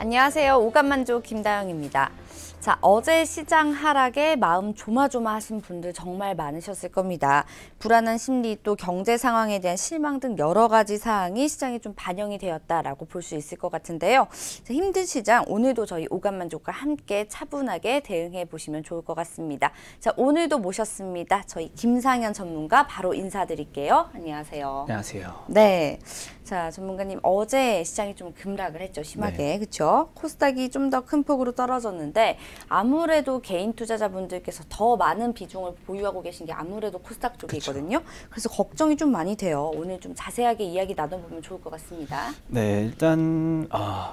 안녕하세요. 오감만족 김다영입니다. 자, 어제 시장 하락에 마음 조마조마하신 분들 정말 많으셨을 겁니다. 불안한 심리 또 경제 상황에 대한 실망 등 여러 가지 사항이 시장에 좀 반영이 되었다라고 볼 수 있을 것 같은데요. 자, 힘든 시장 오늘도 저희 오감만족과 함께 차분하게 대응해 보시면 좋을 것 같습니다. 자, 오늘도 모셨습니다. 저희 김상현 전문가 바로 인사드릴게요. 안녕하세요. 안녕하세요. 네. 자, 전문가님 어제 시장이 좀 급락을 했죠. 심하게. 네. 그렇죠? 코스닥이 좀 더 큰 폭으로 떨어졌는데 아무래도 개인 투자자분들께서 더 많은 비중을 보유하고 계신 게 아무래도 코스닥 쪽이거든요. 그래서 걱정이 좀 많이 돼요. 오늘 좀 자세하게 이야기 나눠보면 좋을 것 같습니다. 네, 일단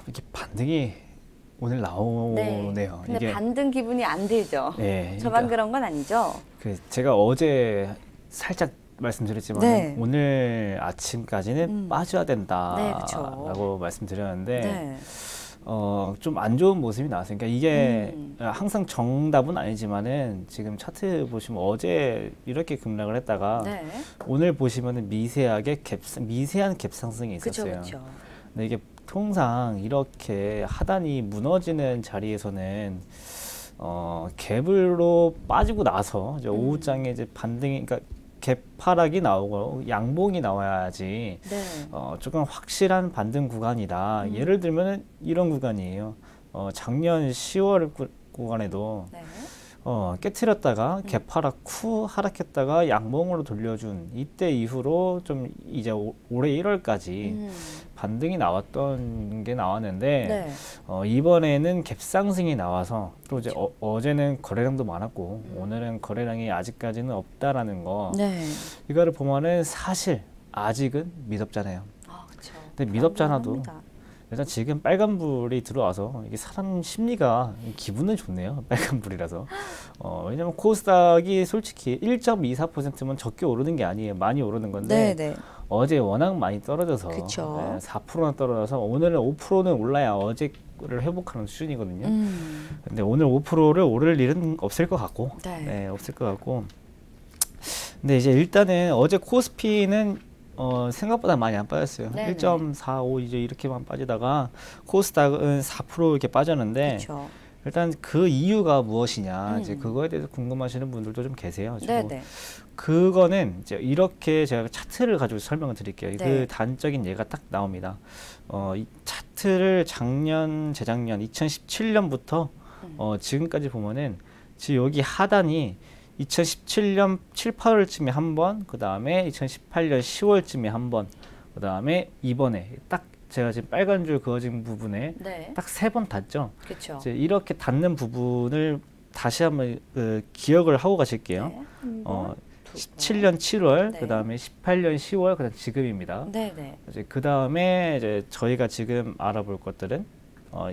이렇게 반등이 오늘 나오네요. 네. 근데 이게 반등 기분이 안 들죠? 네, 저만 그러니까 그런 건 아니죠? 제가 어제 살짝 말씀드렸지만 네. 오늘 아침까지는 빠져야 네, 된다라고 말씀드렸는데 네. 좀 안 좋은 모습이 나왔어요. 그러니까 이게 항상 정답은 아니지만은 지금 차트 보시면 어제 이렇게 급락을 했다가 네. 오늘 보시면은 미세한 갭 상승이 그렇죠, 있었어요. 그렇죠. 근데 이게 통상 이렇게 하단이 무너지는 자리에서는 갭으로 빠지고 나서 이제 오후장에 이제 반등이, 그러니까 갭하락이 나오고 양봉이 나와야지 네. 조금 확실한 반등 구간이다. 예를 들면은 이런 구간이에요. 작년 10월 구간에도 네. 깨트렸다가 갭하락 후 하락했다가 양봉으로 돌려준 이때 이후로 좀 이제 올해 1월까지 반등이 나왔던 게 나왔는데 네. 이번에는 갭상승이 나와서 또 이제 그렇죠. 어제는 거래량도 많았고 오늘은 거래량이 아직까지는 없다라는 거. 네. 이거를 보면은 사실 아직은 미덥잖아요. 아, 그렇죠. 근데 미덥잖아도 합니다. 일단 지금 빨간불이 들어와서 이게 사람 심리가 기분은 좋네요. 빨간불이라서. 왜냐면 코스닥이 솔직히 1.24%면 적게 오르는 게 아니에요. 많이 오르는 건데 네, 네. 어제 워낙 많이 떨어져서 그쵸. 4%나 떨어져서 오늘은 5%는 올라야 어제를 회복하는 수준이거든요. 근데 오늘 5%를 오를 일은 없을 것 같고, 네. 없을 것 같고. 근데 이제 일단은 어제 코스피는 생각보다 많이 안 빠졌어요. 네네. 1.45 이제 이렇게만 빠지다가 코스닥은 4% 이렇게 빠졌는데 그렇죠. 일단 그 이유가 무엇이냐 이제 그거에 대해서 궁금하시는 분들도 좀 계세요. 네, 네. 그거는 이제 이렇게 제가 차트를 가지고 설명을 드릴게요. 네. 그 단적인 예가 딱 나옵니다. 이 차트를 재작년 2017년부터 지금까지 보면은 지금 여기 하단이 2017년 7, 8월쯤에 한 번, 그 다음에 2018년 10월쯤에 한 번, 그 다음에 이번에 딱 제가 지금 빨간 줄 그어진 부분에 네. 딱 3번 닿죠. 그렇죠. 이제 이렇게 닿는 부분을 다시 한번 기억을 하고 가실게요. 네. 한 번, 두 번. 17년 7월, 네. 그 다음에 18년 10월, 그 다음 지금입니다. 네, 네. 이제 그 다음에 이제 저희가 지금 알아볼 것들은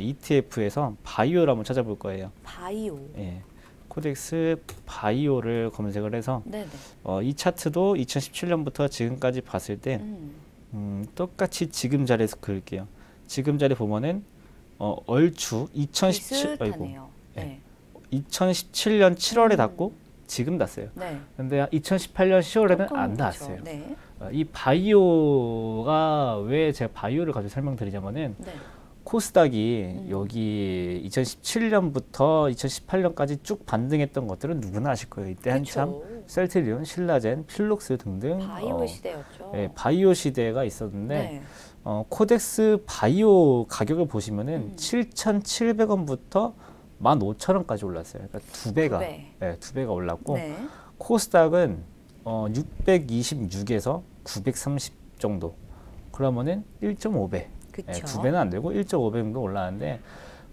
ETF에서 바이오를 한번 찾아볼 거예요. 바이오. 예. 코덱스 바이오를 검색을 해서 네, 네. 이 차트도 2017년부터 지금까지 봤을 때 똑같이 지금 자리에서 그을게요. 지금 자리 보면은 얼추 2017 비슷하네요. 네. 2017년 7월에 닿고 지금 닿았어요. 네. 근데 2018년 10월에는 조금 안 그렇죠. 닿았어요. 네. 이 바이오가 왜 제가 바이오를 가지고 설명드리자면은 네. 코스닥이 여기 2017년부터 2018년까지 쭉 반등했던 것들은 누구나 아실 거예요. 이때 한참 그쵸. 셀트리온, 신라젠, 필록스 등등 바이오 시대였죠. 바이오 시대가 있었는데 네. 코덱스 바이오 가격을 보시면은 7,700원부터 15,000원까지 올랐어요. 그러니까 두 배가 두 배가 올랐고 네. 코스닥은 626에서 930 정도. 그러면은 1.5배. 그쵸. 두 배는 안 되고 1.5배 정도 올랐는데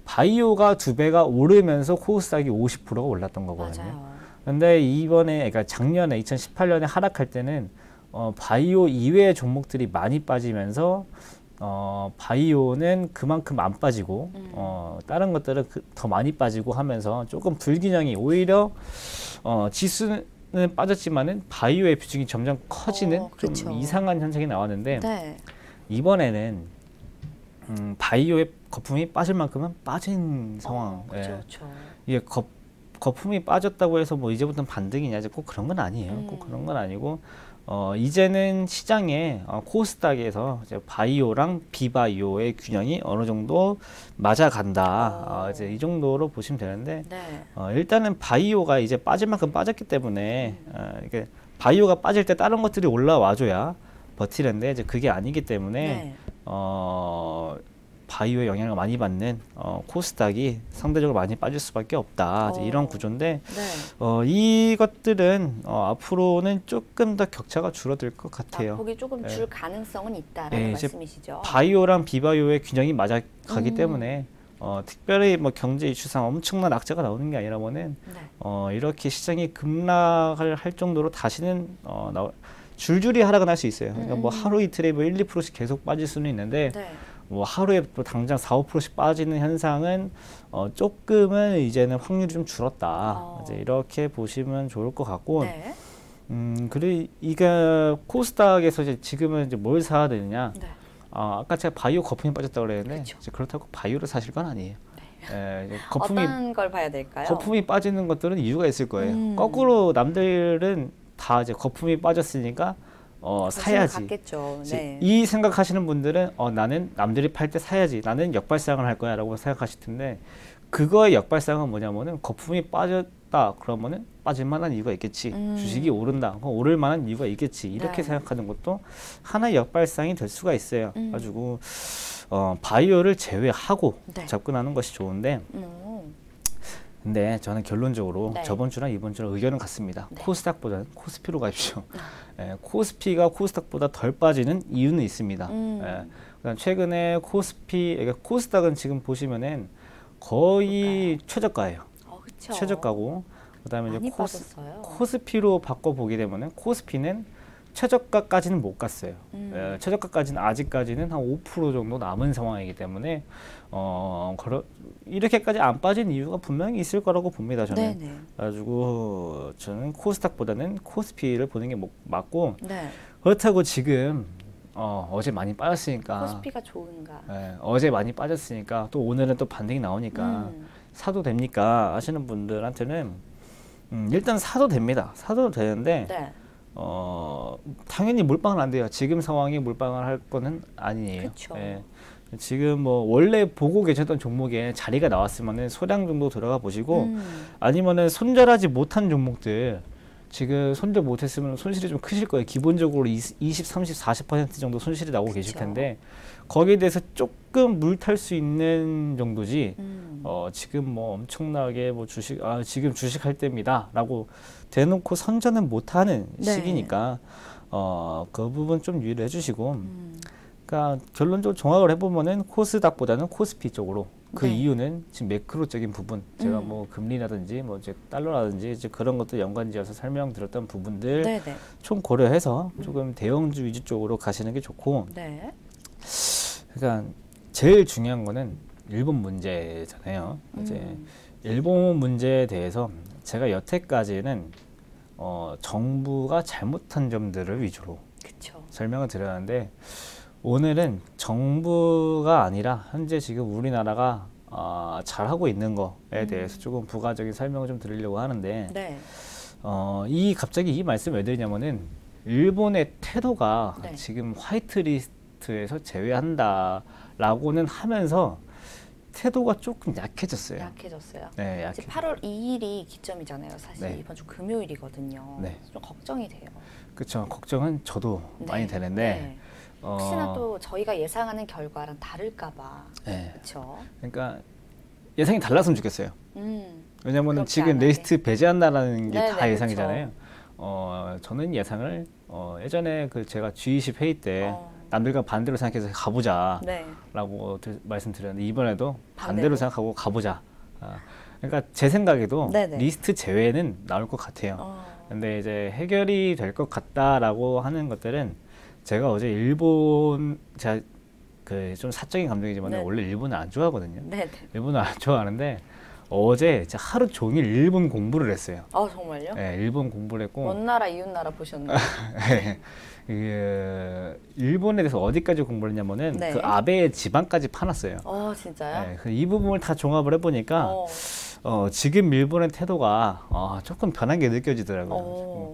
바이오가 두 배가 오르면서 코스닥이 50%가 올랐던 거거든요. 맞아요. 근데 이번에, 그러니까 작년에 2018년에 하락할 때는 바이오 이외의 종목들이 많이 빠지면서 바이오는 그만큼 안 빠지고 다른 것들은 더 많이 빠지고 하면서 조금 불균형이 오히려 지수는 빠졌지만은 바이오의 비중이 점점 커지는 좀 그쵸. 이상한 현상이 나왔는데 네. 이번에는 바이오의 거품이 빠질 만큼은 빠진 상황. 그렇죠. 이게 거품이 빠졌다고 해서 뭐 이제부터는 반등이냐, 이제 꼭 그런 건 아니에요. 꼭 그런 건 아니고, 이제는 시장에 코스닥에서 이제 바이오랑 비바이오의 균형이 어느 정도 맞아간다. 이제 이 정도로 보시면 되는데, 네. 일단은 바이오가 이제 빠질 만큼 빠졌기 때문에, 이게 바이오가 빠질 때 다른 것들이 올라와줘야 버티는데, 이제 그게 아니기 때문에, 네. 바이오의 영향을 많이 받는 코스닥이 상대적으로 많이 빠질 수밖에 없다. 이제 이런 구조인데, 네. 이것들은 앞으로는 조금 더 격차가 줄어들 것 같아요. 낙폭이 조금 줄 가능성은 있다라는 네, 이제 말씀이시죠. 바이오랑 비바이오의 균형이 맞아가기 때문에 특별히 뭐 경제 이슈상 엄청난 악재가 나오는 게 아니라면은 네. 이렇게 시장이 급락을 할 정도로 다시는 줄줄이 하락은 할 수 있어요. 그러니까 뭐 하루 이틀에 뭐 1, 2%씩 계속 빠질 수는 있는데, 네. 뭐 하루에 또 당장 4, 5%씩 빠지는 현상은 조금은 이제는 확률이 좀 줄었다. 이제 이렇게 보시면 좋을 것 같고, 네. 그리고 이게 코스닥에서 이제 지금은 이제 뭘 사야 되느냐? 네. 아까 제가 바이오 거품이 빠졌다고 그랬는데, 그쵸. 이제 그렇다고 바이오를 사실 건 아니에요. 이제 어떤 걸 봐야 될까요? 거품이 빠지는 것들은 이유가 있을 거예요. 거꾸로 남들은 다 이제 거품이 빠졌으니까 사야지. 같겠죠. 네. 이 생각하시는 분들은 나는 남들이 팔 때 사야지. 나는 역발상을 할 거야라고 생각하실 텐데, 그거의 역발상은 뭐냐면은 거품이 빠졌다 그러면은 빠질 만한 이유가 있겠지. 주식이 오른다. 그럼 오를 만한 이유가 있겠지. 이렇게 네. 생각하는 것도 하나의 역발상이 될 수가 있어요. 가지고 바이오를 제외하고 네. 접근하는 것이 좋은데, 근데 저는 결론적으로 네. 저번 주랑 이번 주랑 의견은 같습니다. 네. 코스닥보다는 코스피로 가십시오. 코스피가 코스닥보다 덜 빠지는 이유는 있습니다. 그다음 최근에 그러니까 코스닥은 지금 보시면은 거의 최저가예요. 그쵸. 최저가고, 그다음에 이제 많이 빠졌어요. 코스피로 바꿔 보게 되면은 코스피는 최저가까지는 못 갔어요. 최저가까지는 아직까지는 한 5% 정도 남은 상황이기 때문에 이렇게까지 안 빠진 이유가 분명히 있을 거라고 봅니다. 저는. 네네. 그래가지고 저는 코스닥보다는 코스피를 보는 게 맞고, 네. 그렇다고 지금 어제 많이 빠졌으니까, 코스피가 좋은가? 어제 많이 빠졌으니까 또 오늘은 또 반등이 나오니까 사도 됩니까 하시는 분들한테는 일단 사도 됩니다. 사도 되는데, 네. 당연히 몰빵은 안 돼요. 지금 상황에 몰빵을 할 거는 아니에요. 그쵸. 지금 뭐 원래 보고 계셨던 종목에 자리가 나왔으면은 소량 정도 들어가 보시고, 아니면은 손절하지 못한 종목들, 지금 손절 못했으면 손실이 좀 크실 거예요. 기본적으로 20, 30, 40% 정도 손실이 나오고 계실 텐데, 거기에 대해서 조금 물 탈 수 있는 정도지, 지금 뭐 엄청나게 뭐 지금 주식할 때입니다라고 대놓고 선전은 못하는 시기니까 그 부분 좀 유의를 해주시고, 그러니까 결론적으로 종합을 해보면은 코스닥보다는 코스피 쪽으로. 그 이유는 지금 매크로적인 부분, 제가 뭐 금리라든지 뭐 이제 달러라든지 이제 그런 것도 연관지어서 설명드렸던 부분들 네네. 총 고려해서 조금 대형주 위주 쪽으로 가시는 게 좋고, 네. 그러니까 제일 중요한 거는 일본 문제잖아요. 이제 일본 문제에 대해서 제가 여태까지는 정부가 잘못한 점들을 위주로 그쵸. 설명을 드렸는데, 오늘은 정부가 아니라 현재 지금 우리나라가 잘하고 있는 거에 대해서 조금 부가적인 설명을 좀 드리려고 하는데, 네. 갑자기 이 말씀 왜 드리냐면은, 일본의 태도가 네. 지금 화이트리스트에서 제외한다라고는 하면서 태도가 조금 약해졌어요. 약해졌어요. 네, 이제 8월 2일이 기점이잖아요. 사실 네. 이번 주 금요일이거든요. 네. 좀 걱정이 돼요. 그렇죠. 걱정은 저도 많이 되는데, 네. 혹시나 또 저희가 예상하는 결과랑 다를까봐. 네. 그렇죠. 그러니까 예상이 달랐으면 좋겠어요. 왜냐면은 그렇지 지금 않은데. 리스트 배제한다라는 게 다 네네, 예상이잖아요. 저는 예상을 예전에 그 제가 G20 회의 때 남들과 반대로 생각해서 가보자라고 네. 말씀드렸는데, 이번에도 반대로 반대로. 생각하고 가보자. 그러니까 제 생각에도 네네. 리스트 제외는 나올 것 같아요. 근데 이제 해결이 될 것 같다라고 하는 것들은, 제가 어제 제가 그 좀 사적인 감정이지만 네. 원래 일본을 안 좋아하거든요. 네. 일본을 안 좋아하는데, 어제 진짜 하루 종일 일본 공부를 했어요. 정말요? 네, 일본 공부를 했고. 먼 나라 이웃 나라 보셨나요? 일본에 대해서 어디까지 공부를 했냐면은 네. 그 아베의 집안까지 파놨어요. 진짜요? 네, 이 부분을 다 종합을 해보니까 지금 일본의 태도가 조금 변한 게 느껴지더라고요.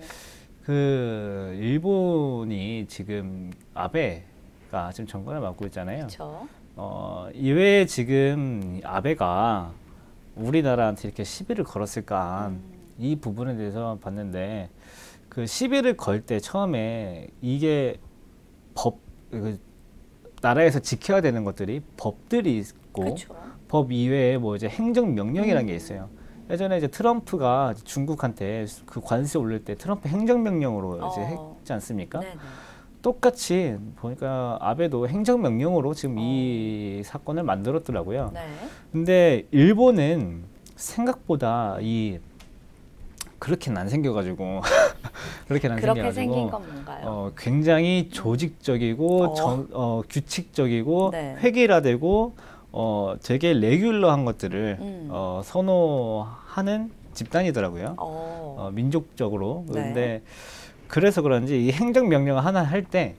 그 일본이 지금 아베가 지금 정권을 맡고 있잖아요. 그렇죠. 이외에 지금 아베가 우리나라한테 이렇게 시비를 걸었을까 이 부분에 대해서 봤는데 그 시비를 걸 때 처음에 이게 나라에서 지켜야 되는 것들이 법들이 있고 그쵸. 법 이외에 뭐 이제 행정명령이라는 게 있어요. 예전에 이제 트럼프가 중국한테 그 관세 올릴 때 트럼프 행정명령으로 이제 했지 않습니까? 네네. 똑같이 보니까 아베도 행정명령으로 지금 이 사건을 만들었더라고요. 네. 근데 일본은 생각보다 그렇게는 안 생겨가지고 그렇게 생긴 건 뭔가요? 굉장히 조직적이고 규칙적이고 네. 획일화되고 되게 레귤러한 것들을 선호하는 집단이더라고요. 민족적으로. 네. 그런데 그래서 그런지 이 행정명령 하나 할 때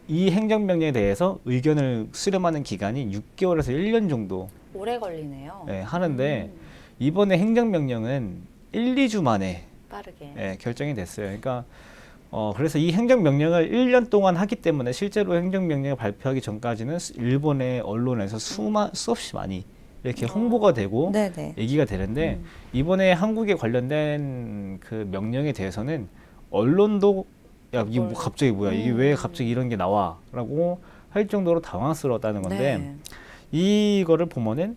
이 행정명령에 대해서 의견을 수렴하는 기간이 6개월에서 1년 정도 오래 걸리네요. 하는데 이번에 행정명령은 1, 2주 만에 빠르게. 결정이 됐어요. 그러니까 그래서 이 행정명령을 1년 동안 하기 때문에 실제로 행정명령을 발표하기 전까지는 일본의 언론에서 수없이 많이 이렇게 홍보가 되고 네네. 얘기가 되는데 이번에 한국에 관련된 그 명령에 대해서는 언론도 야, 이게 뭐 갑자기 뭐야? 이게 왜 갑자기 이런 게 나와? 라고 할 정도로 당황스러웠다는 건데 네. 이거를 보면은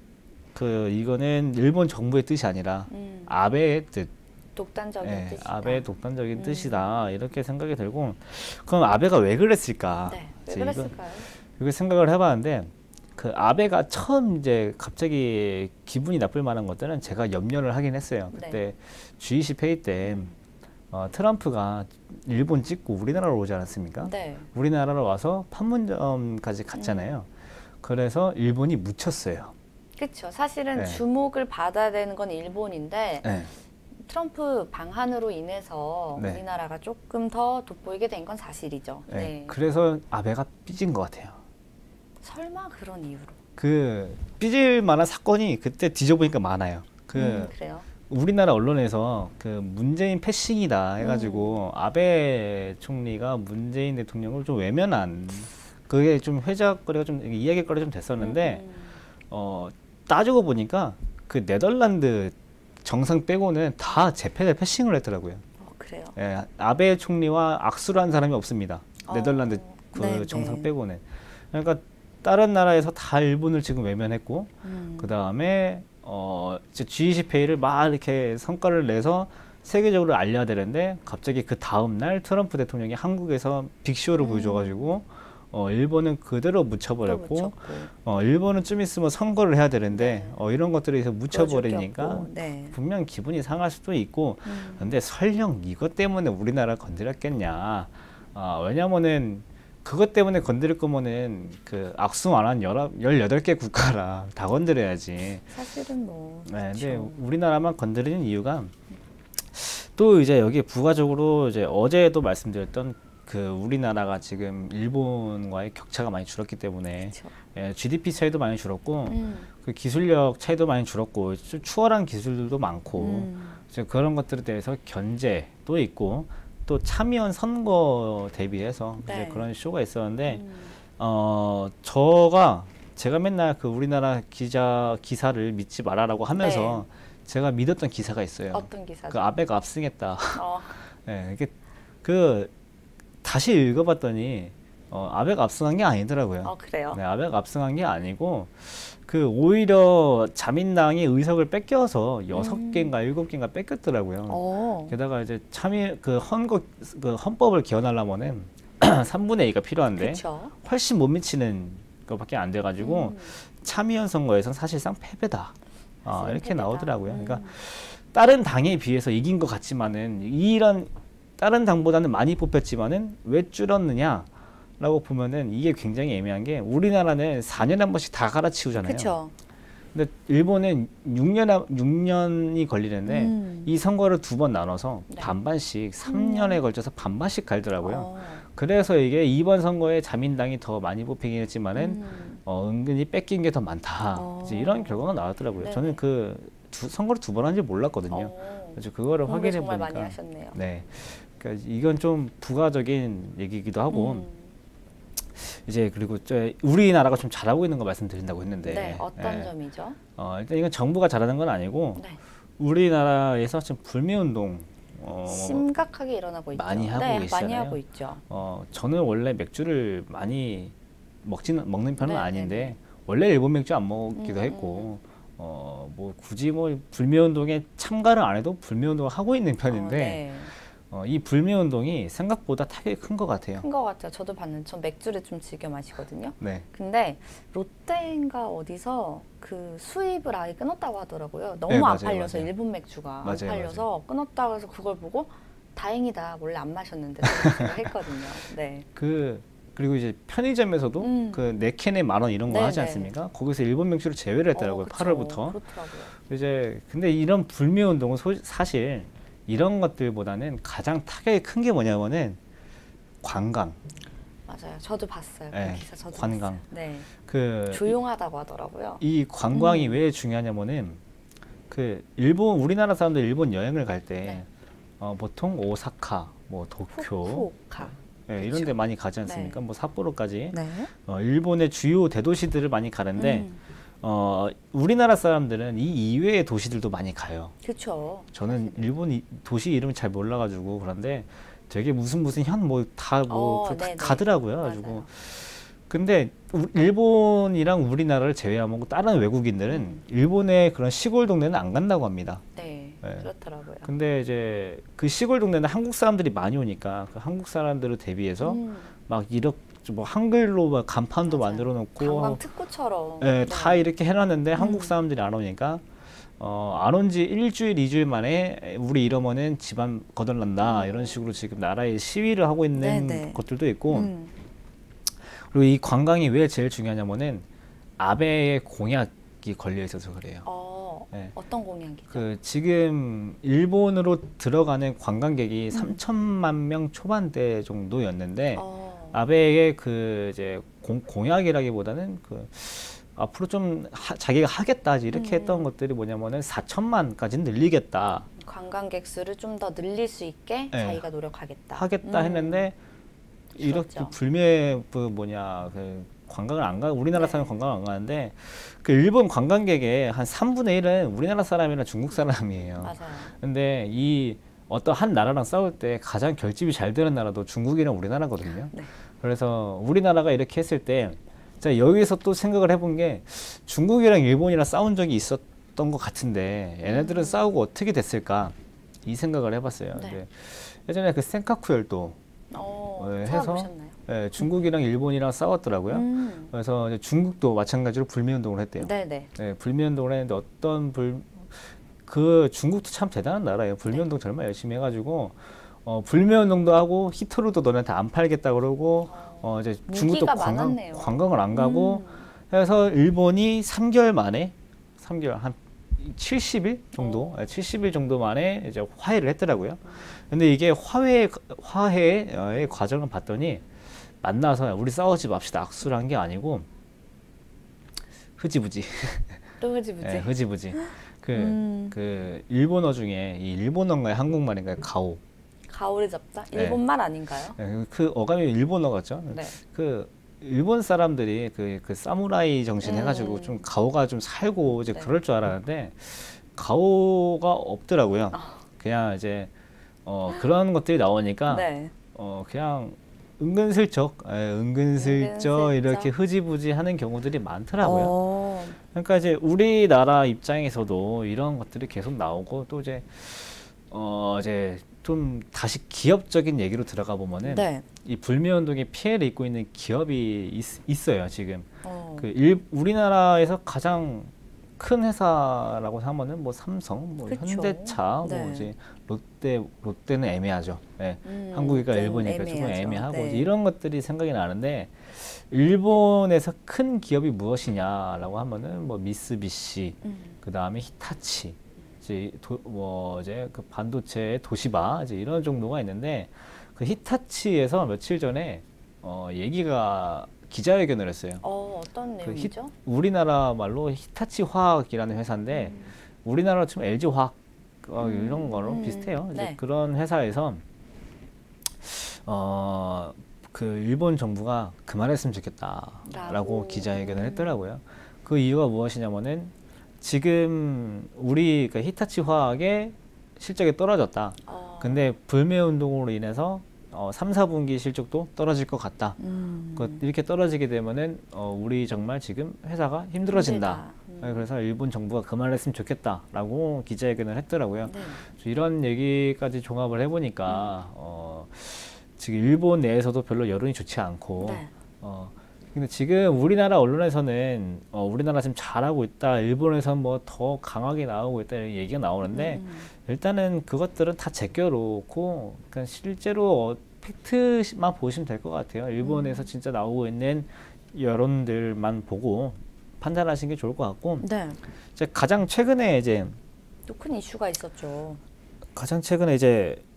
이거는 일본 정부의 뜻이 아니라 아베의 뜻, 독단적인 뜻이다. 아베의 독단적인 뜻이다 이렇게 생각이 들고 그럼 아베가 왜 그랬을까? 네. 왜 그랬을까요? 이걸 생각을 해봤는데 그 아베가 처음 이제 갑자기 기분이 나쁠 만한 것들은 제가 염려를 하긴 했어요. 그때 네. G20 회의 때 트럼프가 일본 찍고 우리나라로 오지 않았습니까? 네. 우리나라로 와서 판문점까지 갔잖아요. 그래서 일본이 묻혔어요. 그렇죠. 사실은 네. 주목을 받아야 되는 건 일본인데 네. 트럼프 방한으로 인해서 네. 우리나라가 조금 더 돋보이게 된 건 사실이죠. 네. 네. 그래서 아베가 삐진 것 같아요. 설마 그런 이유로? 그 삐질 만한 사건이 그때 뒤져보니까 많아요. 그래요? 우리나라 언론에서 그 문재인 패싱이다 해가지고 아베 총리가 문재인 대통령을 좀 외면한 그게 좀 회자거리가 좀 이야기거리가 좀 됐었는데 따지고 보니까 그 네덜란드 정상 빼고는 다 재패를 패싱을 했더라고요. 그래요? 예, 아베 총리와 악수를 한 사람이 없습니다. 네덜란드 그 네, 정상 네. 빼고는. 그러니까 다른 나라에서 다 일본을 지금 외면했고 그 다음에 이제 G20 회의를 막 이렇게 성과를 내서 세계적으로 알려야 되는데 갑자기 그 다음 날 트럼프 대통령이 한국에서 빅쇼를 보여줘가지고 일본은 그대로 묻혀버렸고 일본은 좀 있으면 선거를 해야 되는데 이런 것들에 서 묻혀버리니까 네. 분명 기분이 상할 수도 있고 근데 설령 이것 때문에 우리나라 건드렸겠냐 왜냐면은 그것 때문에 건드릴 거면은 그 악수 안 한 18개 국가라 다 건드려야지. 사실은 뭐. 네, 근데 그렇죠. 우리나라만 건드리는 이유가 또 이제 여기에 부가적으로 이제 어제도 말씀드렸던 그 우리나라가 지금 일본과의 격차가 많이 줄었기 때문에 그렇죠. 예, GDP 차이도 많이 줄었고 그 기술력 차이도 많이 줄었고 좀 추월한 기술들도 많고 이제 그런 것들에 대해서 견제도 있고 또 참여연 선거 대비해서 네. 이제 그런 쇼가 있었는데 제가 맨날 그 우리나라 기사를 믿지 말아라고 하면서 제가 믿었던 기사가 있어요. 어떤 기사죠? 그 아베가 압승했다. 어, 예, 이게 다시 읽어봤더니 아베가 압승한 게 아니더라고요. 그래요? 네, 아베가 압승한 게 아니고 오히려 자민당이 의석을 뺏겨서 6개인가 7개인가 뺏겼더라고요. 게다가 이제 헌법을 개헌하려면은 3분의 2가 필요한데 그쵸. 훨씬 못 미치는 것밖에 안 돼가지고 참의원 선거에서는 사실상 패배다. 이렇게 패배다. 나오더라고요. 그러니까 다른 당에 비해서 이긴 것 같지만은 이런 다른 당보다는 많이 뽑혔지만은 왜 줄었느냐? 라고 보면은 이게 굉장히 애매한 게 우리나라는 4년에 한 번씩 다 갈아치우잖아요. 그쵸. 근데 일본은 6년이 걸리는데 이 선거를 2번 나눠서 네. 반반씩 3년에 걸쳐서 반반씩 갈더라고요. 어. 그래서 이게 이번 선거에 자민당이 더 많이 뽑히긴 했지만은 은근히 뺏긴 게 더 많다. 이제 이런 결과가 나왔더라고요. 네네. 저는 선거를 2번 한지 몰랐거든요. 그래서 그거를 공부 확인해 정말 보니까 많이 하셨네요. 네, 그러니까 이건 좀 부가적인 얘기이기도 하고 이제 그리고 우리나라가 좀 잘하고 있는 거 말씀드린다고 했는데 네, 어떤 예. 점이죠? 일단 이건 정부가 잘하는 건 아니고 네. 우리나라에서 지금 불매운동 심각하게 일어나고 있죠. 많이 하고 네, 계시잖아요. 많이 하고 있죠. 저는 원래 맥주를 많이 먹는 편은 네, 아닌데 네, 네. 원래 일본 맥주 안 먹기도 했고 뭐 굳이 뭐 불매운동에 참가를 안 해도 불매운동을 하고 있는 편인데 네. 이 불매운동이 생각보다 타격이 큰 것 같아요. 큰 것 같아요. 저도 봤는데 전 맥주를 좀 즐겨 마시거든요. 네. 근데 롯데인가 어디서 그 수입을 아예 끊었다고 하더라고요. 너무 네, 안 맞아요, 팔려서 맞아요. 일본 맥주가 안 맞아요, 팔려서 끊었다고 해서 그걸 보고 다행이다. 원래 안 마셨는데 생각을 했거든요. 네. 그리고 이제 편의점에서도 그 4캔에 10,000원 이런 거 네, 하지 네. 않습니까? 거기서 일본 맥주를 제외를 했더라고요. 그쵸. 8월부터. 그렇더라고요. 이제 근데 이런 불매운동은 사실 이런 것들보다는 가장 타격이 큰 게 뭐냐면은 관광. 맞아요. 저도 봤어요. 네, 그 기사 저도 관광. 봤어요. 네. 그 조용하다고 하더라고요. 이 관광이 왜 중요하냐면은 그 우리나라 사람들 일본 여행을 갈 때 네. 보통 오사카, 뭐 도쿄, 후쿠오카. 네, 이런 데 많이 가지 않습니까? 네. 뭐 삿포로까지 네. 일본의 주요 대도시들을 많이 가는데 우리나라 사람들은 이 이외의 도시들도 많이 가요. 그렇죠. 저는 일본 도시 이름을 잘 몰라가지고 그런데 되게 무슨 현 뭐 다 네네. 가더라고요. 맞아요. 가지고 근데 일본이랑 우리나라를 제외하고 다른 외국인들은 일본의 그런 시골 동네는 안 간다고 합니다. 네, 네. 그렇더라고요. 근데 이제 그 시골 동네는 한국 사람들이 많이 오니까 그 한국 사람들을 대비해서 막 이렇게 뭐 한글로 막 간판도 맞아요. 만들어 놓고 관광 특구처럼. 네, 다 이렇게 해놨는데 한국 사람들이 안 오니까 안 온 지 일주일, 2주일 만에 우리 이러면은 집안 거덜난다 이런 식으로 지금 나라에 시위를 하고 있는 네네. 것들도 있고 그리고 이 관광이 왜 제일 중요하냐면은 아베의 공약이 걸려 있어서 그래요. 네. 어떤 공약이죠? 그 지금 일본으로 들어가는 관광객이 3천만 명 초반대 정도였는데 아베의 그 이제 공약이라기보다는 그 앞으로 좀 자기가 하겠다 이렇게 했던 것들이 뭐냐면은 4천만까지는 늘리겠다. 관광객 수를 좀 더 늘릴 수 있게 네. 자기가 노력하겠다. 하겠다 했는데 이렇게 그렇죠. 그 관광을 안 가, 우리나라 네. 사람 관광을 안 가는데 그 일본 관광객의 한 3분의 1은 우리나라 사람이나 중국 사람이에요. 맞아요. 근데 이 어떤 한 나라랑 싸울 때 가장 결집이 잘 되는 나라도 중국이랑 우리나라거든요. 네. 그래서 우리나라가 이렇게 했을 때 자, 여기서 또 생각을 해본 게 중국이랑 일본이랑 싸운 적이 있었던 것 같은데 얘네들은 싸우고 어떻게 됐을까 이 생각을 해봤어요. 네. 근데 예전에 그 센카쿠 열도 해서 찾아보셨나요? 중국이랑 일본이랑 싸웠더라고요. 그래서 이제 중국도 마찬가지로 불매운동을 했대요. 네네. 네, 불매운동을 했는데 중국도 참 대단한 나라예요. 불매운동 정말 열심히 해가지고 불매운동도 하고 히토류도 너네한테 안 팔겠다 그러고 이제 중국도 무기가 많았네요. 관광을 안 가고 해서 일본이 3개월 만에 한 70일 정도, 70일 정도 만에 이제 화해를 했더라고요. 근데 이게 화해의 과정을 봤더니 만나서 우리 싸우지 맙시다 악수를 한 게 아니고 흐지부지. 또 흐지부지. 네, 흐지부지. 그 일본어 중에 이 일본어인가요, 한국말인가요, 가오. 가오를 잡자? 네. 일본말 아닌가요? 네, 그 어감이 일본어 같죠. 네. 그 일본 사람들이 그 사무라이 정신 해가지고 좀 가오가 좀 살고 이제 네. 그럴 줄 알았는데 가오가 없더라고요. 그냥 이제 그런 것들이 나오니까 네. 그냥 은근슬쩍 이렇게 흐지부지 하는 경우들이 많더라고요. 그러니까 이제 우리나라 입장에서도 이런 것들이 계속 나오고 또 이제 좀 다시 기업적인 얘기로 들어가 보면은 네. 이 불매운동에 피해를 입고 있는 기업이 있어요 지금. 어. 우리나라에서 가장 큰 회사라고 하면은 뭐 삼성, 뭐 그쵸. 현대차, 네. 뭐 이제 롯데는 애매하죠. 네. 한국이니까 좀 일본이니까 조금 애매하죠. 애매하고 네. 이제 이런 것들이 생각이 나는데 일본에서 큰 기업이 무엇이냐라고 하면은 뭐 미쓰비시, 그 다음에 히타치, 이제 그 반도체 도시바 이제 이런 정도가 있는데 그 히타치에서 며칠 전에 얘기가 기자회견을 했어요. 어떤 내용이죠? 우리나라 말로 히타치 화학이라는 회사인데 우리나라 치면 LG 화학 이런 거로 비슷해요. 이제 네. 그런 회사에서 그 일본 정부가 그만했으면 좋겠다라고 기자회견을 했더라고요. 그 이유가 무엇이냐면은 지금 우리 그 히타치 화학의 실적이 떨어졌다. 근데 불매 운동으로 인해서 3, 4분기 실적도 떨어질 것 같다. 이렇게 떨어지게 되면은 우리 정말 지금 회사가 힘들어진다. 그래서 일본 정부가 그만했으면 좋겠다라고 기자회견을 했더라고요. 네. 이런 얘기까지 종합을 해보니까 지금 일본 내에서도 별로 여론이 좋지 않고 네. 근데 지금 우리나라 언론에서는 우리나라 지금 잘하고 있다, 일본에서는 뭐 더 강하게 나오고 있다 이런 얘기가 나오는데 일단은 그것들은 다 제껴놓고 그냥 실제로 팩트만 보시면 될 것 같아요. 일본에서 진짜 나오고 있는 여론들만 보고 판단하시는 게 좋을 것 같고 네. 이제 가장 최근에 이제 또 큰 이슈가 있었죠.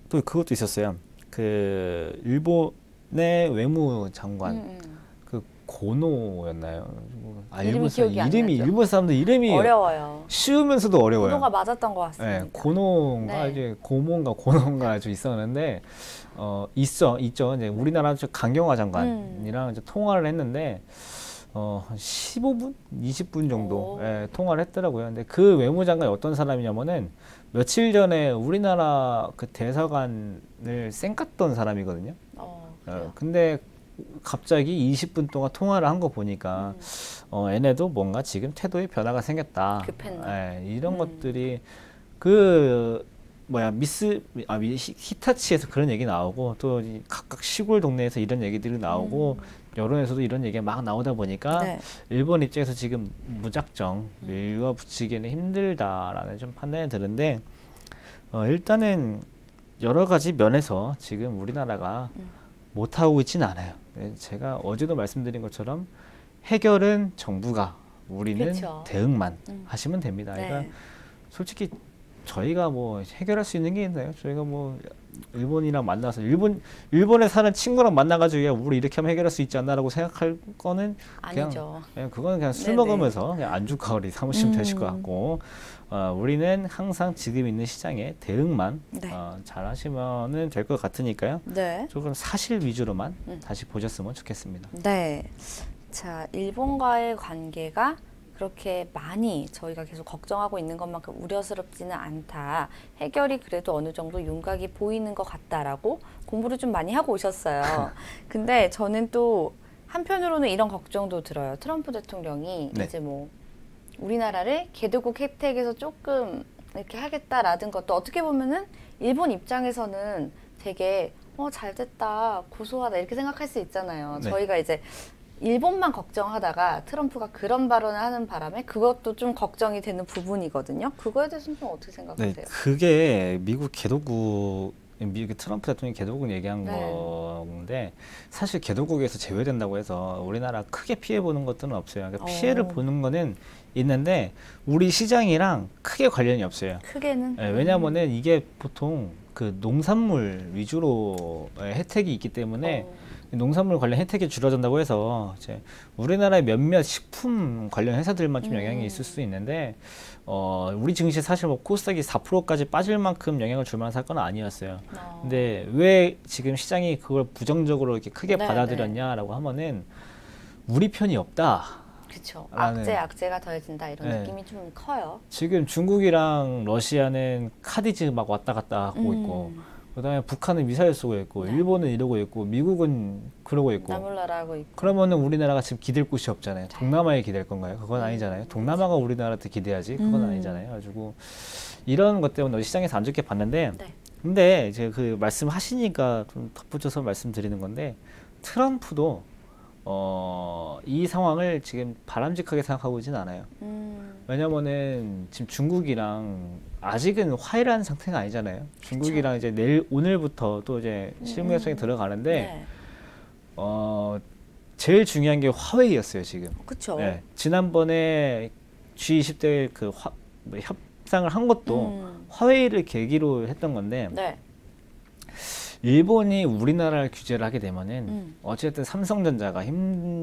또 그것도 있었어요. 그 일본의 외무장관 그 고노였나요? 이름이 기억이 안 나죠. 일본 사람들 이름이 어려워요. 쉬우면서도 어려워요. 고노가 맞았던 것 같습니다. 네, 고노인가 네. 이제 고노인가 좀 있었는데 있죠. 이제 우리나라 강경화 장관이랑 이제 통화를 했는데 한 15분, 20분 정도 통화를 했더라고요. 근데 그 외무장관이 어떤 사람이냐면은 며칠 전에 우리나라 그 대사관을 쌩깠던 사람이거든요. 근데 갑자기 20분 동안 통화를 한 거 보니까 얘네도 뭔가 지금 태도에 변화가 생겼다. 급했나? 이런 것들이 그 히타치에서 그런 얘기 나오고 또 각각 시골 동네에서 이런 얘기들이 나오고 여론에서도 이런 얘기가 막 나오다 보니까 네. 일본 입장에서 지금 무작정 밀어붙이기는 힘들다라는 좀 판단이 드는데 일단은 여러 가지 면에서 지금 우리나라가 못하고 있지는 않아요. 제가 어제도 말씀드린 것처럼 해결은 정부가, 우리는 그쵸. 대응만 하시면 됩니다. 네. 그러니까 솔직히 저희가 뭐 해결할 수 있는 게 있나요? 저희가 뭐 일본이랑 만나서 일본에 사는 친구랑 만나가지고 야, 우리 이렇게 하면 해결할 수 있지 않나라고 생각할 거는 아니죠. 그냥 그거는 그냥 술 네네. 먹으면서 그냥 안주거리 삼으시면 되실 것 같고 우리는 항상 지금 있는 시장에 대응만 네. 잘 하시면 될 것 같으니까요. 네. 조금 사실 위주로만 다시 보셨으면 좋겠습니다. 네. 자, 일본과의 관계가 그렇게 많이 저희가 계속 걱정하고 있는 것만큼 우려스럽지는 않다. 해결이 그래도 어느 정도 윤곽이 보이는 것 같다라고 공부를 좀 많이 하고 오셨어요. 근데 저는 또 한편으로는 이런 걱정도 들어요. 트럼프 대통령이 네. 이제 뭐 우리나라를 개도국 혜택에서 조금 이렇게 하겠다라든 것도 어떻게 보면은 일본 입장에서는 되게 잘 됐다, 고소하다 이렇게 생각할 수 있잖아요. 네. 저희가 이제 일본만 걱정하다가 트럼프가 그런 발언을 하는 바람에 그것도 좀 걱정이 되는 부분이거든요. 그거에 대해서는 좀 어떻게 생각하세요? 네, 그게 미국 트럼프 대통령이 개도국 얘기한 네. 건데 사실 개도국에서 제외된다고 해서 우리나라 크게 피해 보는 것들은 없어요. 그러니까 피해를 보는 거는 있는데 우리 시장이랑 크게 관련이 없어요. 크게는 왜냐하면은 이게 보통 그 농산물 위주로 혜택이 있기 때문에 농산물 관련 혜택이 줄어든다고 해서 이제 우리나라의 몇몇 식품 관련 회사들만 좀 영향이 있을 수 있는데 우리 증시 사실 뭐 코스닥이 4%까지 빠질 만큼 영향을 줄 만한 사건은 아니었어요. 근데 왜 지금 시장이 그걸 부정적으로 이렇게 크게 네, 받아들였냐라고 하면은 우리 편이 없다. 그렇죠. 라는- 악재가 더해진다 이런 네. 느낌이 좀 커요. 지금 중국이랑 러시아는 카디즈 막 왔다 갔다 하고 있고 그다음에 북한은 미사일 쏘고 있고 일본은 이러고 있고 미국은 그러고 있고 나몰라라고 있고. 그러면은 우리나라가 지금 기댈 곳이 없잖아요. 동남아에 기댈 건가요? 그건 아니잖아요. 동남아가 우리나라한테 기대야지. 그건 아니잖아요. 가지고 이런 것 때문에 시장에서 안 좋게 봤는데 네. 근데 이제 그 말씀하시니까 좀 덧붙여서 말씀드리는 건데 트럼프도 이 상황을 지금 바람직하게 생각하고 있지는 않아요. 왜냐면은 지금 중국이랑 아직은 화해한 상태가 아니잖아요. 중국이랑 이제 오늘부터 또 이제 실무 협상에 들어가는데 네. 제일 중요한 게 화웨이였어요, 지금. 그렇죠. 네. 지난번에 G20대 뭐 협상을 한 것도 화웨이를 계기로 했던 건데 네. 일본이 우리나라를 규제를 하게 되면은 어쨌든 삼성전자가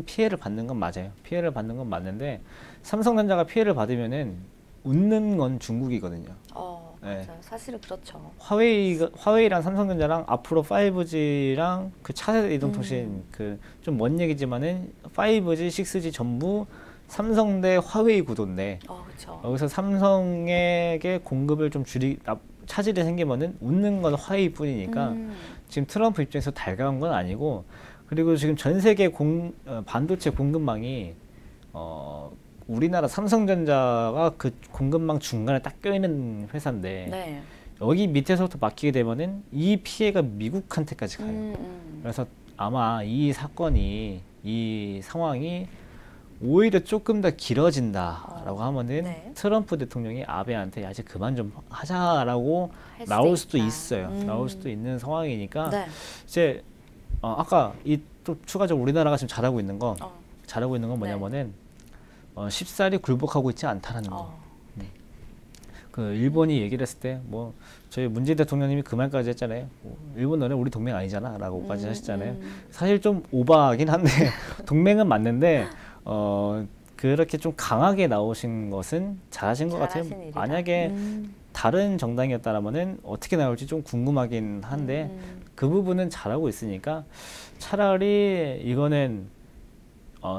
피해를 받는 건 맞아요. 피해를 받는 건 맞는데 삼성전자가 피해를 받으면은 웃는 건 중국이거든요. 맞아요. 네. 사실은 그렇죠. 화웨이랑 삼성전자랑 앞으로 5G랑 그 차세대 이동통신 그 좀 먼 얘기지만은 5G, 6G 전부 삼성 대 화웨이 구도인데 그렇죠. 여기서 삼성에게 공급을 좀 차질이 생기면은 웃는 건 화웨이뿐이니까 지금 트럼프 입장에서 달가운 건 아니고 그리고 지금 전 세계 반도체 공급망이 우리나라 삼성전자가 그 공급망 중간에 딱 껴있는 회사인데 네. 여기 밑에서부터 막히게 되면은 이 피해가 미국한테까지 가요. 그래서 아마 이 상황이 오히려 조금 더 길어진다라고 하면은 네. 트럼프 대통령이 아베한테 야 이제 그만 좀 하자라고 할 나올 수도 수도 있다. 있어요. 나올 수도 있는 상황이니까 네. 이제 아까 또 추가적으로 우리나라가 지금 잘하고 있는 건 뭐냐면은 쉽사리 굴복하고 있지 않다는 거. 그 일본이 얘기를 했을 때 뭐 저희 문재인 대통령님이 그 말까지 했잖아요. 일본 너네 우리 동맹 아니잖아라고까지 하셨잖아요. 사실 좀 오버하긴 한데 동맹은 맞는데 그렇게 좀 강하게 나오신 것은 잘하신 것 같아요. 일이다. 만약에 다른 정당이었다라면은 어떻게 나올지 좀 궁금하긴 한데 그 부분은 잘하고 있으니까 차라리 이거는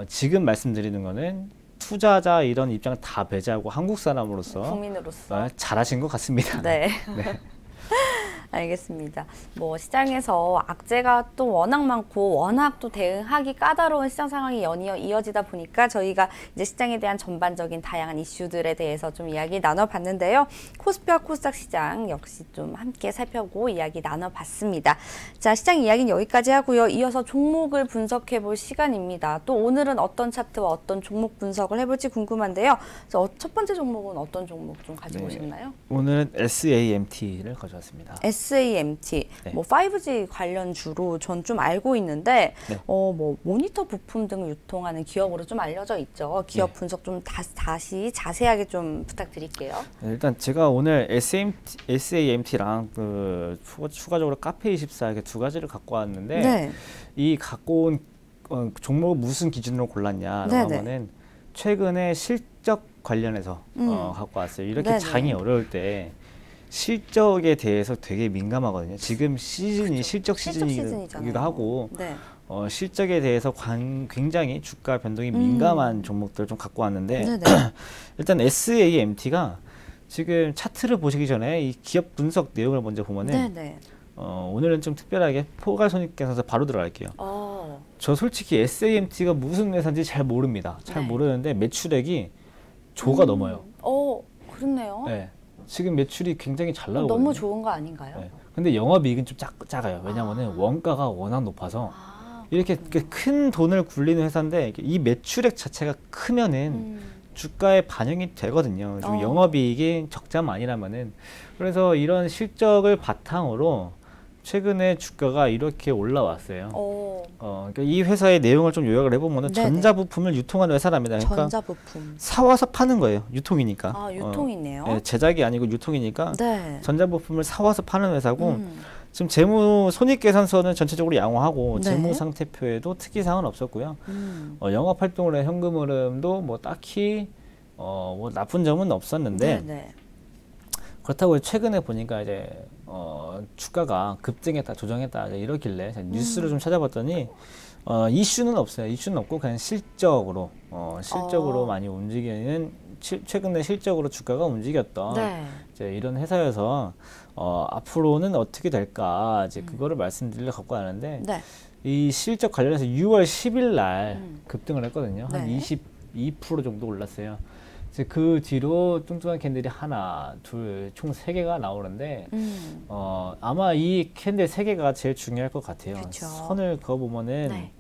지금 말씀드리는 거는 투자자 이런 입장을 다 배제하고 한국 사람으로서 국민으로서 잘하신 것 같습니다. 네. 네. 알겠습니다. 뭐 시장에서 악재가 또 워낙 많고 워낙 또 대응하기 까다로운 시장 상황이 연이어 이어지다 보니까 저희가 이제 시장에 대한 전반적인 다양한 이슈들에 대해서 좀 이야기 나눠봤는데요. 코스피와 코스닥 시장 역시 좀 함께 살펴보고 이야기 나눠봤습니다. 자, 시장 이야기는 여기까지 하고요. 이어서 종목을 분석해 볼 시간입니다. 또 오늘은 어떤 차트와 어떤 종목 분석을 해볼지 궁금한데요. 첫 번째 종목은 어떤 종목 좀 가지고 오셨나요? 오늘은 SAMT를 가져왔습니다. SAMT, 네. 뭐 5G 관련주로 전 좀 알고 있는데, 네. 뭐 모니터 부품 등을 유통하는 기업으로 좀 알려져 있죠. 기업 네. 분석 좀 다시 자세하게 좀 부탁드릴게요. 네, 일단 제가 오늘 SAMT랑 그 추가적으로 카페24 이렇게 두 가지를 갖고 왔는데 네. 이 갖고 온 종목을 무슨 기준으로 골랐냐라고 네네. 하면은 최근에 실적 관련해서 갖고 왔어요. 이렇게 네네. 장이 어려울 때 실적에 대해서 되게 민감하거든요. 지금 시즌이 실적 시즌이기도 시즌이잖아요. 하고 네. 실적에 대해서 굉장히 주가 변동이 민감한 종목들을 좀 갖고 왔는데 네네. 일단 SAMT가 지금 차트를 보시기 전에 이 기업 분석 내용을 먼저 보면은 네네. 오늘은 좀 특별하게 포괄손익계산서 바로 들어갈게요. 저 솔직히 SAMT가 무슨 회사인지 잘 모릅니다. 잘 네. 모르는데 매출액이 조가 넘어요. 그렇네요. 네. 지금 매출이 굉장히 잘 나오거든요. 너무 좋은 거 아닌가요? 네. 근데 영업이익은 좀 작아요. 왜냐면은 원가가 워낙 높아서 이렇게 큰 돈을 굴리는 회사인데 이 매출액 자체가 크면은 주가에 반영이 되거든요. 좀 영업이익이 적자만 아니라면은 그래서 이런 실적을 바탕으로 최근에 주가가 이렇게 올라왔어요. 그러니까 이 회사의 내용을 좀 요약을 해보면 전자부품을 유통하는 회사랍니다. 그러니까 전자부품. 사와서 파는 거예요. 유통이니까. 유통이네요. 네, 제작이 아니고 유통이니까 네. 전자부품을 사와서 파는 회사고 지금 재무 손익계산서는 전체적으로 양호하고 네. 재무 상태표에도 특이사항은 없었고요. 영업 활동으로 현금 흐름도 뭐 딱히 뭐 나쁜 점은 없었는데 네네. 그렇다고 최근에 보니까 이제 주가가 급등했다, 조정했다 이러길래 제가 뉴스를 좀 찾아봤더니 이슈는 없어요. 이슈는 없고 그냥 실적으로 많이 움직이는 최근에 실적으로 주가가 움직였던 네. 이제 이런 회사여서 앞으로는 어떻게 될까 이제 그거를 말씀드리려 갖고 왔는데 네. 이 실적 관련해서 6월 10일 날 급등을 했거든요. 한 네. 22% 정도 올랐어요. 이제 그 뒤로 뚱뚱한 캔들이 하나, 둘, 총 3개가 나오는데 아마 이 캔들 3개가 제일 중요할 것 같아요. 그쵸. 선을 그어보면은 네.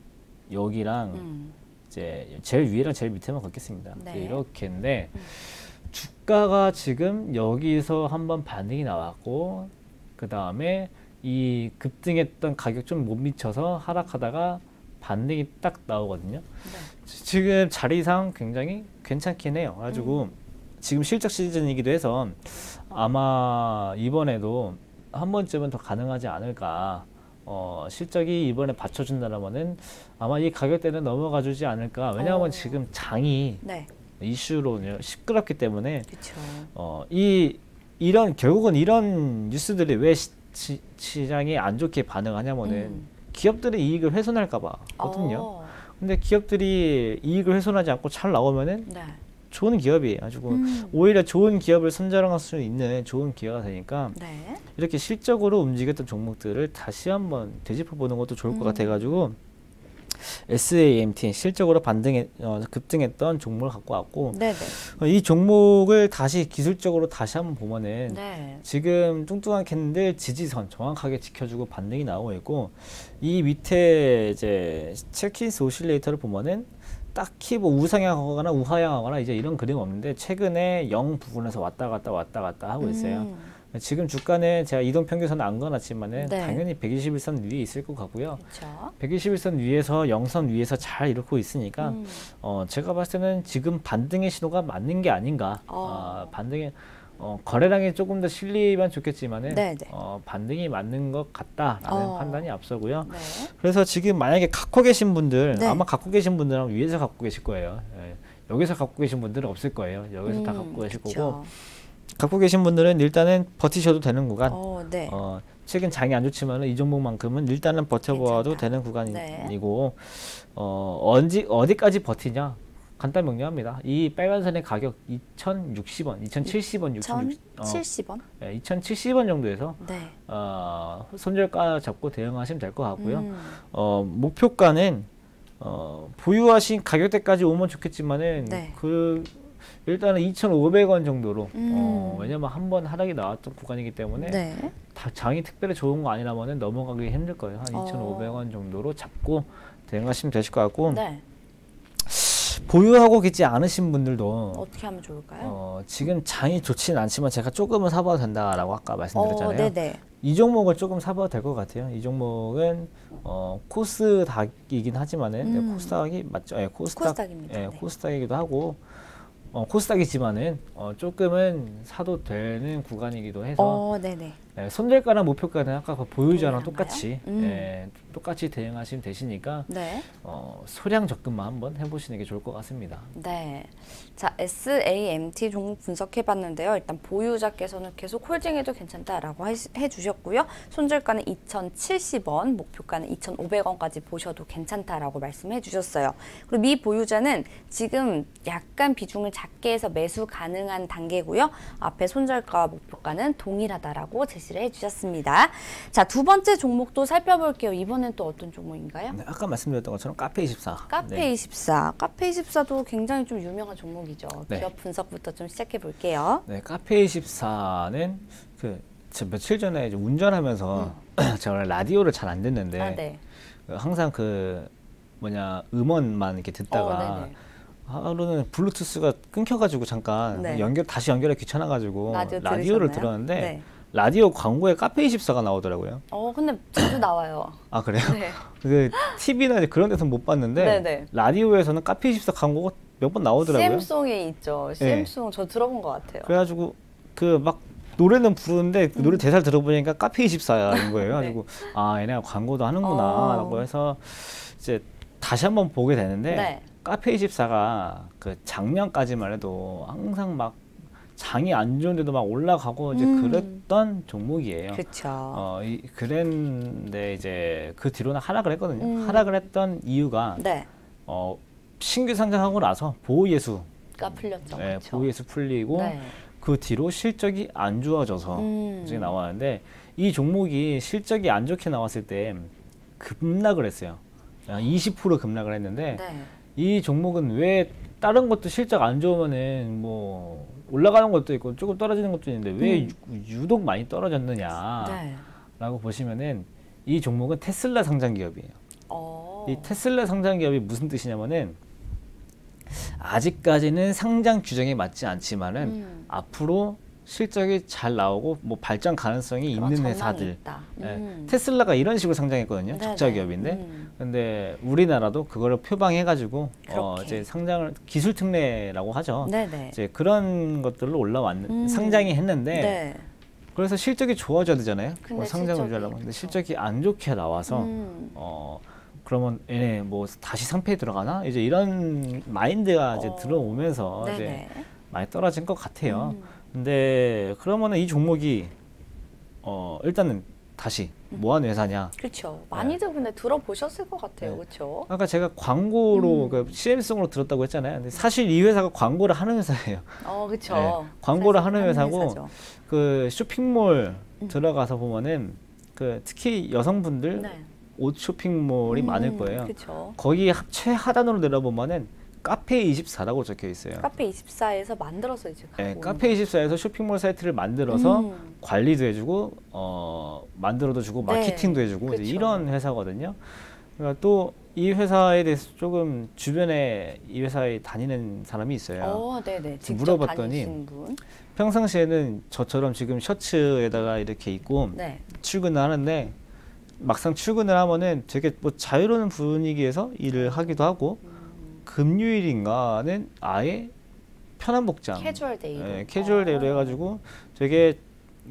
여기랑 이제 제일 위에랑 제일 밑에만 걷겠습니다. 네. 이렇게인데 주가가 지금 여기서 한번 반등이 나왔고 그 다음에 이 급등했던 가격 좀 못 미쳐서 하락하다가 반등이 딱 나오거든요. 지금 자리상 굉장히 괜찮긴 해요. 가지고 지금 실적 시즌이기도 해서 아마 이번에도 한 번쯤은 더 가능하지 않을까. 실적이 이번에 받쳐준다라면은 아마 이 가격대는 넘어가 주지 않을까. 왜냐하면 지금 장이 네. 이슈로 시끄럽기 때문에 그렇죠. 이런 결국은 이런 뉴스들이 왜 시장이 안 좋게 반응하냐면은 기업들의 이익을 훼손할까 봐거든요. 근데 기업들이 이익을 훼손하지 않고 잘 나오면은 네. 좋은 기업이에요. 가지고 오히려 좋은 기업을 선정할 수 있는 좋은 기회가 되니까 네. 이렇게 실적으로 움직였던 종목들을 다시 한번 되짚어 보는 것도 좋을 것 같아가지고 SAMT 실적으로 급등했던 종목을 갖고 왔고 네네. 이 종목을 다시 기술적으로 다시 한번 보면은 네. 지금 뚱뚱한 캔들 지지선 정확하게 지켜주고 반등이 나오고 있고 이 밑에 이제 첼킨스 오실레이터를 보면은 딱히 뭐 우상향하거나 우하향하거나 이제 이런 그림 없는데 최근에 0 부분에서 왔다 갔다 하고 있어요. 지금 주가는 제가 이동평균선 안 그어놨지만은 네. 당연히 121선 위에 있을 것 같고요. 그렇죠. 121선 위에서 0선 위에서 잘 이루고 있으니까 제가 봤을 때는 지금 반등의 신호가 맞는 게 아닌가. 반등의 거래량이 조금 더 실리면 좋겠지만은 네네. 반등이 맞는 것 같다라는 판단이 앞서고요. 네. 그래서 지금 만약에 갖고 계신 분들 네. 아마 갖고 계신 분들은 위에서 갖고 계실 거예요. 예. 여기서 갖고 계신 분들은 없을 거예요. 여기서 다 갖고 계실 그쵸. 거고 갖고 계신 분들은 일단은 버티셔도 되는 구간. 네. 최근 장이 안 좋지만은 이 종목만큼은 일단은 버텨보아도 괜찮다. 되는 구간이고 어디까지 버티냐? 간단 명료합니다. 이 빨간 선의 가격 2,060원, 2,070원, 1,070원? 2,070원 정도에서 네. 손절가 잡고 대응하시면 될 것 같고요. 목표가는 보유하신 가격대까지 오면 좋겠지만은 네. 일단은 2,500원 정도로 왜냐면 한번 하락이 나왔던 구간이기 때문에 네. 장이 특별히 좋은 거 아니라면은 넘어가기 힘들 거예요. 한 2,500원 정도로 잡고 대응하시면 되실 것 같고 네. 보유하고 계지 않으신 분들도 어떻게 하면 좋을까요? 지금 장이 좋지는 않지만 제가 조금은 사봐도 된다라고 아까 말씀드렸잖아요. 네네. 이 종목을 조금 사봐도 될 것 같아요. 이 종목은 코스닥이긴 하지만은 코스닥이 맞죠? 예, 코스닥입니다. 예, 네. 코스닥이기도 하고 코스닥이지만은 조금은 사도 되는 구간이기도 해서 네네. 손절가나 목표가는 아까 그 보유자랑 보유량가요? 똑같이 똑같이 대응하시면 되시니까 네. 소량 접근만 한번 해보시는 게 좋을 것 같습니다. 네. 자, SAMT 종목 분석해봤는데요. 일단 보유자께서는 계속 홀딩해도 괜찮다라고 해주셨고요. 손절가는 2,070원, 목표가는 2,500원까지 보셔도 괜찮다라고 말씀해 주셨어요. 그리고 미 보유자는 지금 약간 비중을 작게 해서 매수 가능한 단계고요. 앞에 손절가와 목표가는 동일하다라고 제시를 해주셨습니다. 자, 두 번째 종목도 살펴볼게요. 이번엔 또 어떤 종목인가요? 네, 아까 말씀드렸던 것처럼 카페24. 카페24. 카페24도 굉장히 좀 유명한 종목이죠. 네. 기업 분석부터 좀 시작해 볼게요. 네, 카페24는 저 며칠 전에 이제 운전하면서 제가 원래 라디오를 잘 안 듣는데 네. 항상 음원만 이렇게 듣다가 네네. 하루는 블루투스가 끊겨가지고 잠깐 네. 다시 연결하기 귀찮아가지고 라디오를 들으셨나요? 들었는데 네. 라디오 광고에 카페24가 나오더라고요. 근데 자주 나와요. 아, 그래요? 네. TV나 그런 데서 못 봤는데 네네. 라디오에서는 카페24 광고가 몇 번 나오더라고요. CM송에 있죠. CM송 저 들어본 것 같아요. 그래가지고 막 노래는 부르는데 그 노래 대사를 들어보니까 카페24인 거예요. 가지고 얘네가 광고도 하는구나라고 해서 이제 다시 한번 보게 되는데 네. 카페24가 작년까지만 해도 항상 막 장이 안 좋은데도 막 올라가고 이제 그랬던 종목이에요. 그렇죠. 그랬는데 이제 그 뒤로는 하락을 했거든요. 하락을 했던 이유가 네. 신규 상장하고 나서 보호예수가 풀렸죠. 네, 그쵸. 보호예수 풀리고 네. 그 뒤로 실적이 안 좋아져서 이제 나왔는데 이 종목이 실적이 안 좋게 나왔을 때 급락을 했어요. 20% 급락을 했는데 네. 이 종목은 왜 다른 것도 실적 안 좋으면은 뭐 올라가는 것도 있고 조금 떨어지는 것도 있는데 왜 유독 많이 떨어졌느냐라고 네. 보시면은 이 종목은 테슬라 상장 기업이에요. 이 테슬라 상장 기업이 무슨 뜻이냐면은 아직까지는 상장 규정에 맞지 않지만은 앞으로 실적이 잘 나오고 뭐 발전 가능성이 그런 있는 전망이 회사들. 있다. 예, 테슬라가 이런 식으로 상장했거든요. 네네. 적자 기업인데. 근데 우리나라도 그거를 표방해가지고 그렇게. 이제 상장을 기술 특례라고 하죠. 네네. 이제 그런 것들로 상장이 했는데 네. 그래서 실적이 좋아져야 되잖아요. 근데 상장을 실적이- 유지하려면. 근데 그렇죠. 실적이 안 좋게 나와서 그러면 얘네 뭐 다시 상패에 들어가나? 이제 이런 마인드가 이제 들어오면서 이제 네네. 많이 떨어진 것 같아요. 근데 그러면은 이 종목이 일단은 다시 뭐 하는 회사냐? 그렇죠. 많이들 근데 들어보셨을 것 같아요. 네. 그렇죠. 아까 제가 광고로 그 CM송으로 들었다고 했잖아요. 근데 사실 이 회사가 광고를 하는 회사예요. 그렇죠. 네, 광고를 사실 하는 회사고 회사죠. 그 쇼핑몰 들어가서 보면은 그 특히 여성분들 네. 옷 쇼핑몰이 많을 거예요. 그렇죠. 거기 최하단으로 내려보면은 카페24라고 적혀 있어요. 카페 24에서 만들어서 이제 갖고 네, 오는 카페24에서 쇼핑몰 사이트를 만들어서 음. 관리도 해주고 만들어도 주고 네, 마케팅도 해주고 이제 그쵸. 이런 회사거든요. 그러니까 또 이 회사에 대해서 조금 주변에 이 회사에 다니는 사람이 있어요. 네네. 직접 물어봤더니 다니신 분. 평상시에는 저처럼 지금 셔츠에다가 이렇게 입고 네. 출근을 하는데 막상 출근을 하면은 되게 뭐 자유로운 분위기에서 일을 하기도 하고 금요일인가는 아예 편한 복장, 캐주얼 데이로. 예, 캐주얼 데이로 해가지고 되게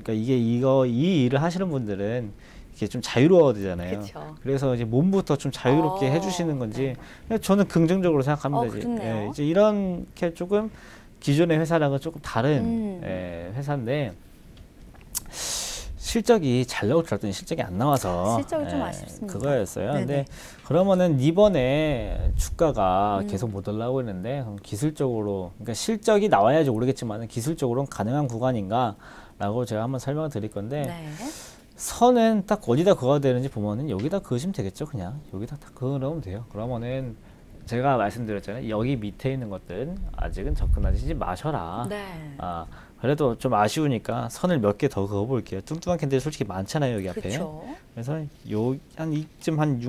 그러니까 이 일을 하시는 분들은 이게 좀 자유로워야 되잖아요. 그쵸. 그래서 이제 몸부터 좀 자유롭게 해주시는 건지 네. 저는 긍정적으로 생각합니다. 그렇네요. 이제 이렇게 조금 기존의 회사랑은 조금 다른 음. 회사인데 실적이 잘 나올 줄 알았더니 실적이 안 나와서 실적이 좀 아쉽습니다. 그거였어요. 네네. 근데 그러면은 이번에 주가가 계속 못 올라오고 있는데 그럼 기술적으로 그러니까 실적이 나와야지 오르겠지만 기술적으로는 가능한 구간인가라고 제가 한번 설명을 드릴 건데 네. 선은 딱 어디다 그어야 되는지 보면은 여기다 그으시면 되겠죠. 그냥 여기다 딱 그어 놓으면 돼요. 그러면은 제가 말씀드렸잖아요. 여기 밑에 있는 것들은 아직은 접근하지 마셔라. 네. 그래도 좀 아쉬우니까 선을 몇 개 더 그어볼게요. 뚱뚱한 캔들이 솔직히 많잖아요, 여기 앞에. 그쵸. 그래서 한 이쯤 한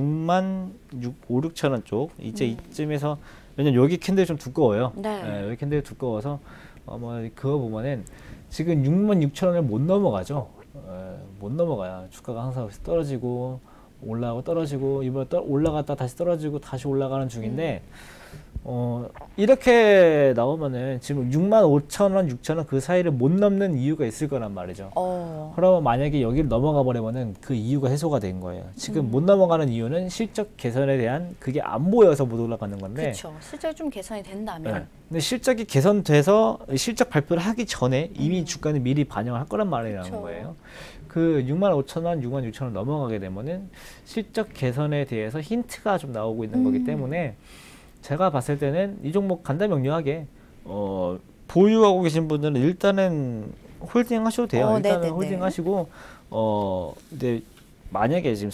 5, 6천 원 쪽, 이제 이쯤에서 왜냐면 여기 캔들이 좀 두꺼워요. 네. 여기 캔들이 두꺼워서 뭐 그거 보면은 지금 66,000원을 못 넘어가죠. 못 넘어가요. 주가가 항상 떨어지고 올라가고 떨어지고 이번에 올라갔다 다시 떨어지고 다시 올라가는 중인데 이렇게 나오면은 지금 65,000원, 6,000원 그 사이를 못 넘는 이유가 있을 거란 말이죠. 그러면 만약에 여기를 넘어가 버리면은 그 이유가 해소가 된 거예요. 지금 못 넘어가는 이유는 실적 개선에 대한 그게 안 보여서 못 올라가는 건데. 그렇죠. 실적이 좀 개선이 된다면. 네. 근데 실적이 개선돼서 실적 발표를 하기 전에 이미 주가는 미리 반영을 할 거란 말이라는 그쵸. 거예요. 그 65,000원, 66,000원 넘어가게 되면은 실적 개선에 대해서 힌트가 좀 나오고 있는 거기 때문에 제가 봤을 때는 이 종목 간단명료하게 보유하고 계신 분들은 일단은 홀딩 하셔도 돼요. 일단은 네네네. 홀딩 하시고 근데 만약에 지금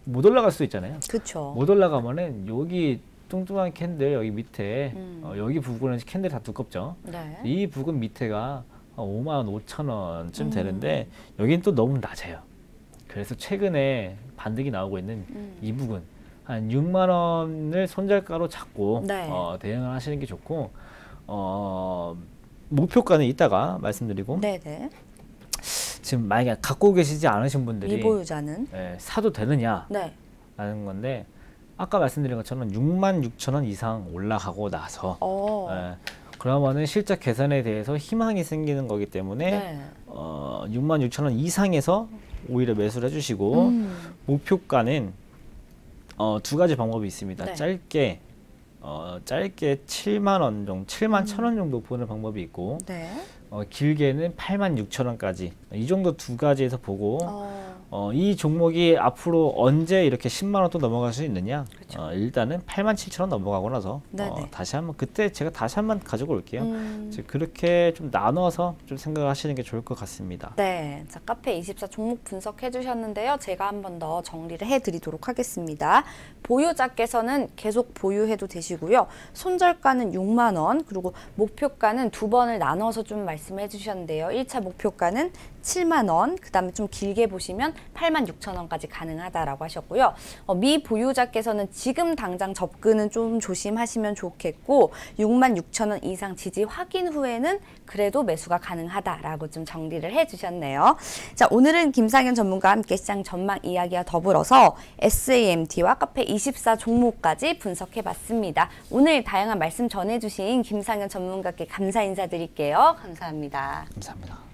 못 올라갈 수도 있잖아요. 그렇죠. 못 올라가면은 여기 뚱뚱한 캔들 여기 밑에 여기 부분은 캔들이 다 두껍죠. 네. 이 부분 밑에가 55,000원쯤 되는데 여기는 또 너무 낮아요. 그래서 최근에 반등이 나오고 있는 이 부분 한 6만 원을 손절가로 잡고 네. 대응을 하시는 게 좋고 목표가는 이따가 말씀드리고 네네. 지금 만약에 갖고 계시지 않으신 분들이 미보유자는. 사도 되느냐라는 네. 건데 아까 말씀드린 것처럼 66,000원 이상 올라가고 나서 그러면은 실적 개선에 대해서 희망이 생기는 거기 때문에 네. 66,000원 이상에서 오히려 매수를 해주시고 목표가는 두 가지 방법이 있습니다. 네. 짧게 7만 원 정도, 7만 1,000원 정도 보는 방법이 있고 네. 길게는 86,000원까지 이 정도 두 가지에서 보고 이 종목이 앞으로 언제 이렇게 10만 원 또 넘어갈 수 있느냐? 일단은 87,000원 넘어가고 나서 다시 한번 그때 제가 다시 한번 가지고 올게요. 그렇게 좀 나눠서 좀 생각하시는 게 좋을 것 같습니다. 네, 자 카페 24 종목 분석해 주셨는데요. 제가 한 번 더 정리를 해드리도록 하겠습니다. 보유자께서는 계속 보유해도 되시고요. 손절가는 6만 원, 그리고 목표가는 두 번을 나눠서 좀 말씀해 주셨는데요. 1차 목표가는 7만 원, 그다음에 좀 길게 보시면 8만 6천 원까지 가능하다라고 하셨고요. 미보유자께서는 지금 당장 접근은 좀 조심하시면 좋겠고 6만 6천 원 이상 지지 확인 후에는 그래도 매수가 가능하다라고 좀 정리를 해주셨네요. 자, 오늘은 김상현 전문가와 함께 시장 전망 이야기와 더불어서 SAMT와 카페24 종목까지 분석해봤습니다. 오늘 다양한 말씀 전해주신 김상현 전문가께 감사 인사드릴게요. 감사합니다. 감사합니다.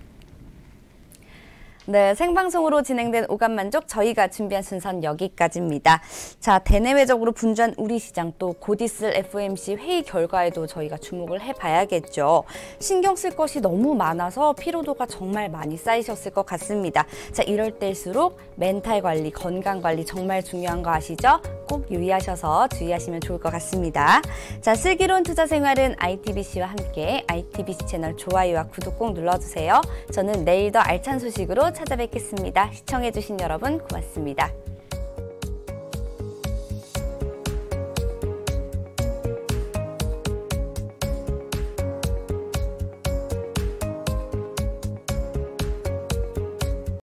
네, 생방송으로 진행된 오감만족 저희가 준비한 순서는 여기까지입니다. 자, 대내외적으로 분주한 우리 시장 또 곧 있을 FOMC 회의 결과에도 저희가 주목을 해봐야겠죠. 신경 쓸 것이 너무 많아서 피로도가 정말 많이 쌓이셨을 것 같습니다. 자, 이럴 때일수록 멘탈 관리, 건강 관리 정말 중요한 거 아시죠? 꼭 유의하셔서 주의하시면 좋을 것 같습니다. 자, 슬기로운 투자 생활은 ITBC와 함께 ITBC 채널 좋아요와 구독 꼭 눌러주세요. 저는 내일 더 알찬 소식으로 찾아뵙겠습니다. 시청해주신 여러분 고맙습니다.